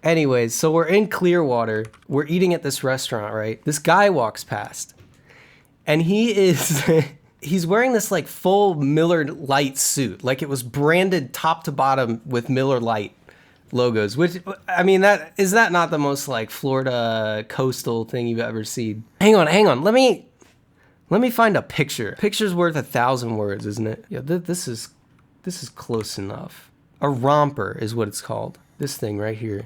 Anyways, so we're in Clearwater. We're eating at this restaurant, right? This guy walks past. And he is... he's wearing this like full Miller Lite suit. Like it was branded top to bottom with Miller Lite logos. Which, I mean, is that not the most like Florida coastal thing you've ever seen? Hang on. Let me find a picture. Picture's worth 1,000 words, isn't it? Yeah, this is close enough. A romper is what it's called. This thing right here.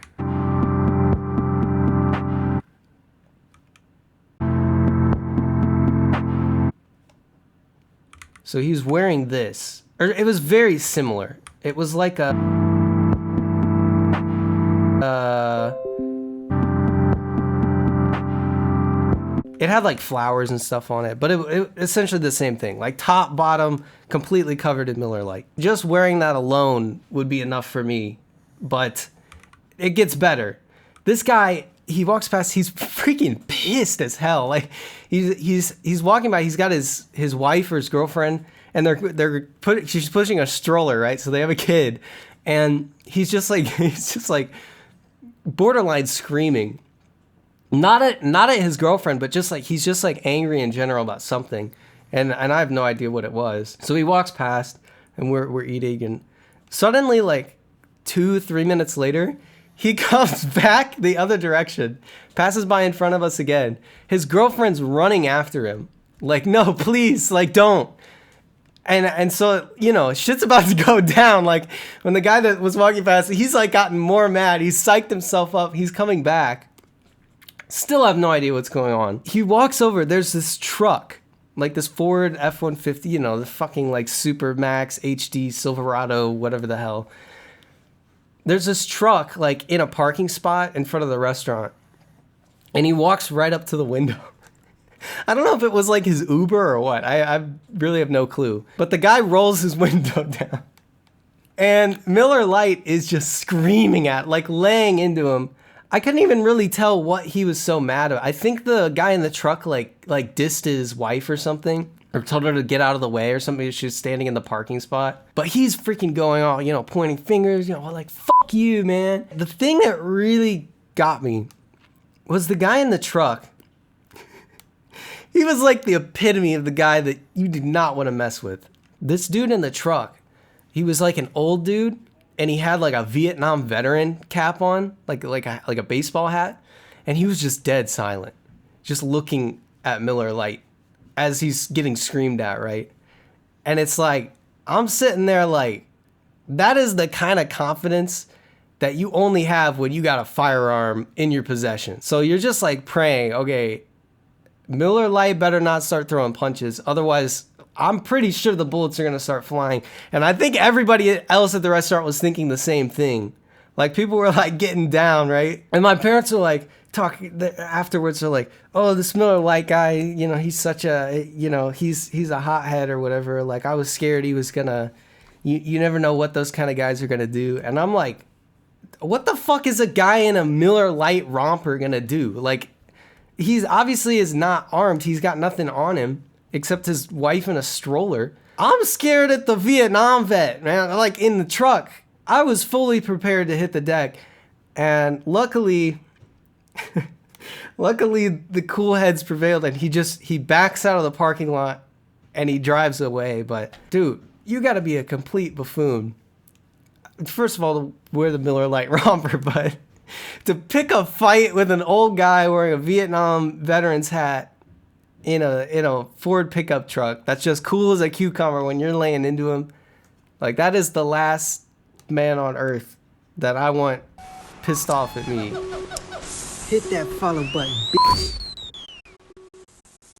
So he was wearing this, or it was very similar. It was like a, it had like flowers and stuff on it, but it essentially the same thing, like top, bottom, completely covered in Miller Lite. Just wearing that alone would be enough for me, but it gets better. This guy, he walks past, he's freaking pissed as hell. Like he's walking by, he's got his wife or his girlfriend, and she's pushing a stroller, right? So they have a kid, and he's just like borderline screaming. Not at his girlfriend, but just like he's just like angry in general about something. And I have no idea what it was. So he walks past and we're eating, and suddenly like 2-3 minutes later, he comes back the other direction, passes by in front of us again. His girlfriend's running after him. Like, no, please, like, don't. And so, you know, shit's about to go down. Like, when the guy that was walking past, he's like gotten more mad. He's psyched himself up. He's coming back. Still have no idea what's going on. He walks over. There's this truck, like this Ford F-150, you know, the fucking like Super Max HD Silverado, whatever the hell. There's this truck like in a parking spot in front of the restaurant, and he walks right up to the window. I don't know if it was like his Uber or what. I really have no clue. But the guy rolls his window down, and Miller Lite is just screaming like laying into him. I couldn't even really tell what he was so mad about. I think the guy in the truck like dissed his wife or something, or told her to get out of the way or something. She was standing in the parking spot. But he's freaking going on, you know, pointing fingers, you know, like, fuck you, man. The thing that really got me was the guy in the truck. He was like the epitome of the guy that you do not want to mess with. This dude in the truck, he was like an old dude, and he had like a Vietnam veteran cap on, like a baseball hat, and he was just dead silent, just looking at Miller Lite as he's getting screamed at, right? And it's like, I'm sitting there like, that is the kind of confidence that you only have when you got a firearm in your possession. So you're just like praying, okay, Miller Lite better not start throwing punches, otherwise I'm pretty sure the bullets are going to start flying. And I think everybody else at the restaurant was thinking the same thing. Like, people were like getting down, right? And my parents were like talking afterwards. They're like, oh, this Miller Lite guy, you know, he's such a, you know, he's a hothead or whatever. Like, I was scared he was gonna, you never know what those kind of guys are gonna do. And I'm like, what the fuck is a guy in a Miller Lite romper gonna do? Like, he's obviously is not armed. He's got nothing on him except his wife in a stroller. I'm scared at the Vietnam vet, man. Like, in the truck, I was fully prepared to hit the deck. And luckily, the cool heads prevailed, and he backs out of the parking lot and he drives away. But dude, you gotta be a complete buffoon. First of all, to wear the Miller Lite romper, but to pick a fight with an old guy wearing a Vietnam veteran's hat in a Ford pickup truck that's just cool as a cucumber when you're laying into him, like, that is the last man on earth that I want pissed off at me. Hit that follow button, bitch.